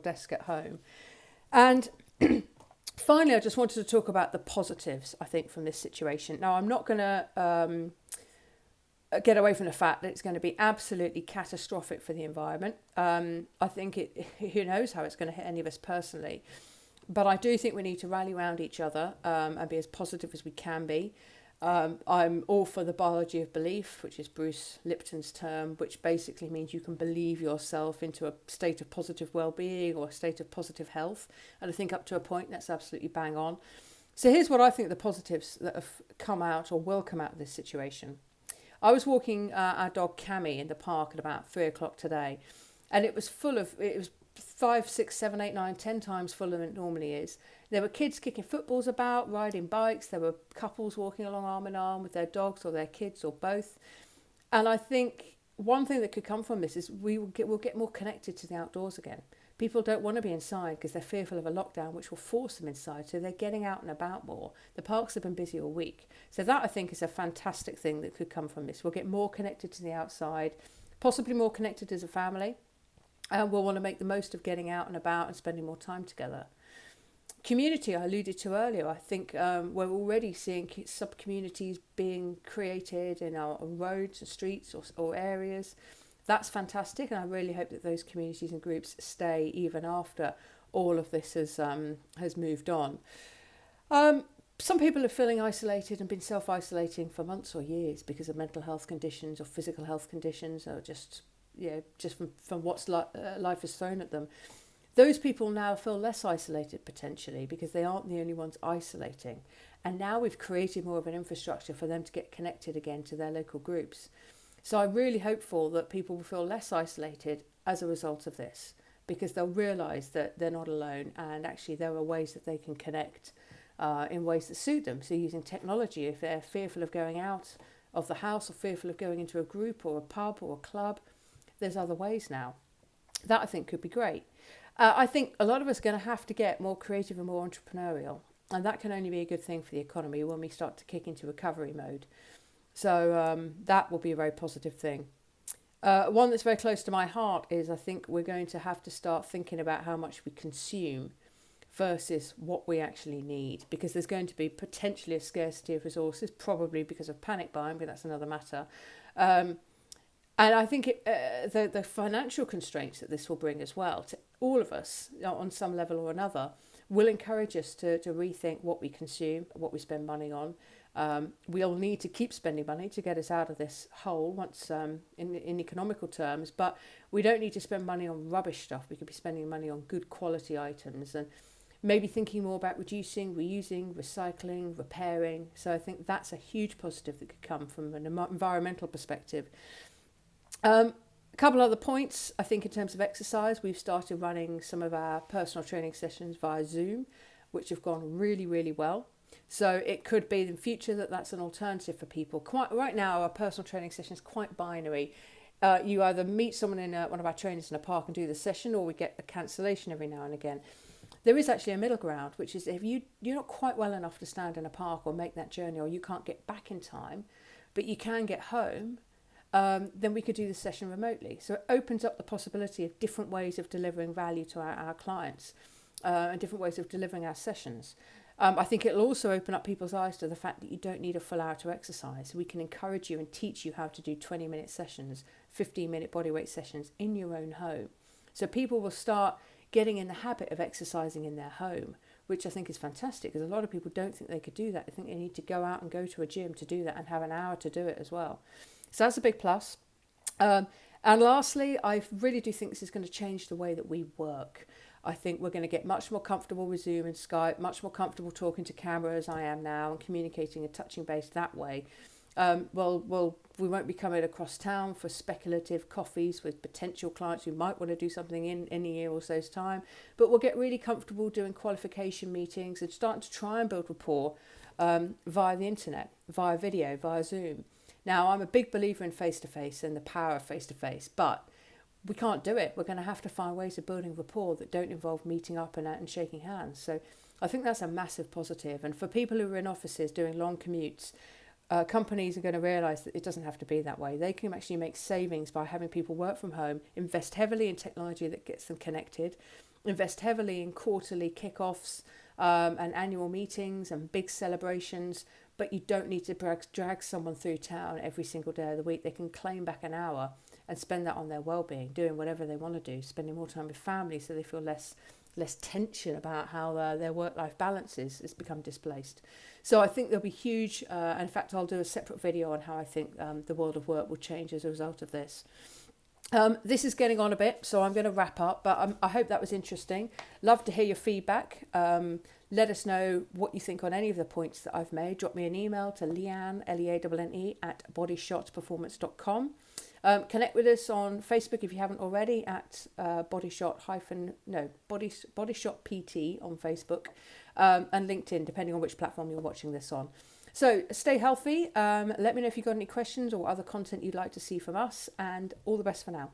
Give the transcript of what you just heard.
desk at home. And finally, I just wanted to talk about the positives, I think, from this situation. Now, I'm not going to get away from the fact that it's going to be absolutely catastrophic for the environment. I think who knows how it's going to hit any of us personally. But I do think we need to rally around each other and be as positive as we can be. I'm all for the biology of belief, which is Bruce Lipton's term, which basically means you can believe yourself into a state of positive well-being or a state of positive health. And I think up to a point, that's absolutely bang on. So here's what I think the positives that have come out or will come out of this situation. I was walking our dog Cammy in the park at about 3 o'clock today, and it was 5, 6, 7, 8, 9, 10 times fuller than it normally is. There were kids kicking footballs about, riding bikes. There were couples walking along arm in arm with their dogs or their kids or both. And I think one thing that could come from this is we'll get more connected to the outdoors again. People don't want to be inside because they're fearful of a lockdown, which will force them inside. So they're getting out and about more. The parks have been busy all week. So that, I think, is a fantastic thing that could come from this. We'll get more connected to the outside, possibly more connected as a family. And we'll want to make the most of getting out and about and spending more time together. Community, I alluded to earlier. I think we're already seeing sub-communities being created in our roads and streets or areas. That's fantastic, and I really hope that those communities and groups stay even after all of this has moved on. Some people are feeling isolated and been self-isolating for months or years because of mental health conditions or physical health conditions, or just from what's life has thrown at them. Those people now feel less isolated potentially because they aren't the only ones isolating. And now we've created more of an infrastructure for them to get connected again to their local groups. So I'm really hopeful that people will feel less isolated as a result of this, because they'll realise that they're not alone, and actually there are ways that they can connect in ways that suit them. So using technology, if they're fearful of going out of the house or fearful of going into a group or a pub or a club, there's other ways now. That, I think, could be great. I think a lot of us are going to have to get more creative and more entrepreneurial, and that can only be a good thing for the economy when we start to kick into recovery mode. So that will be a very positive thing. One that's very close to my heart is I think we're going to have to start thinking about how much we consume versus what we actually need, because there's going to be potentially a scarcity of resources, probably because of panic buying, but that's another matter. And I think the financial constraints that this will bring as well to all of us on some level or another will encourage us to rethink what we consume, what we spend money on. We'll need to keep spending money to get us out of this hole once in economical terms, but we don't need to spend money on rubbish stuff. We could be spending money on good quality items and maybe thinking more about reducing, reusing, recycling, repairing. So I think that's a huge positive that could come from an environmental perspective. A couple other points. I think in terms of exercise, we've started running some of our personal training sessions via Zoom, which have gone really, really well. So it could be in future that that's an alternative for people. Quite right now, our personal training session is quite binary. You either meet someone in one of our trainers in a park and do the session, or we get a cancellation every now and again. There is actually a middle ground, which is if you're not quite well enough to stand in a park or make that journey, or you can't get back in time, but you can get home, then we could do the session remotely. So it opens up the possibility of different ways of delivering value to our clients and different ways of delivering our sessions. I think it'll also open up people's eyes to the fact that you don't need a full hour to exercise. We can encourage you and teach you how to do 20-minute sessions, 15-minute bodyweight sessions in your own home. So people will start getting in the habit of exercising in their home, which I think is fantastic, because a lot of people don't think they could do that. They think they need to go out and go to a gym to do that and have an hour to do it as well. So that's a big plus. And lastly, I really do think this is going to change the way that we work. I think we're going to get much more comfortable with Zoom and Skype, much more comfortable talking to camera as I am now and communicating and touching base that way. We won't be coming across town for speculative coffees with potential clients who might want to do something in a year or so's time, but we'll get really comfortable doing qualification meetings and starting to try and build rapport via the internet, via video, via Zoom. Now, I'm a big believer in face-to-face and the power of face-to-face, but we can't do it. We're going to have to find ways of building rapport that don't involve meeting up and shaking hands. So I think that's a massive positive. And for people who are in offices doing long commutes, companies are going to realise that it doesn't have to be that way. They can actually make savings by having people work from home, invest heavily in technology that gets them connected, invest heavily in quarterly kickoffs and annual meetings and big celebrations, but you don't need to drag someone through town every single day of the week. They can claim back an hour and spend that on their well-being, doing whatever they want to do, spending more time with family so they feel less tension about how their work-life balance is become displaced. So I think there'll be huge, in fact I'll do a separate video on how I think the world of work will change as a result of this. This is getting on a bit, so I'm going to wrap up, but I hope that was interesting. Love to hear your feedback. Let us know what you think on any of the points that I've made. Drop me an email to Leanne, Leanne, at bodyshotperformance.com. Connect with us on Facebook if you haven't already at Bodyshot PT on Facebook, and LinkedIn, depending on which platform you're watching this on. So stay healthy. Let me know if you've got any questions or other content you'd like to see from us, and all the best for now.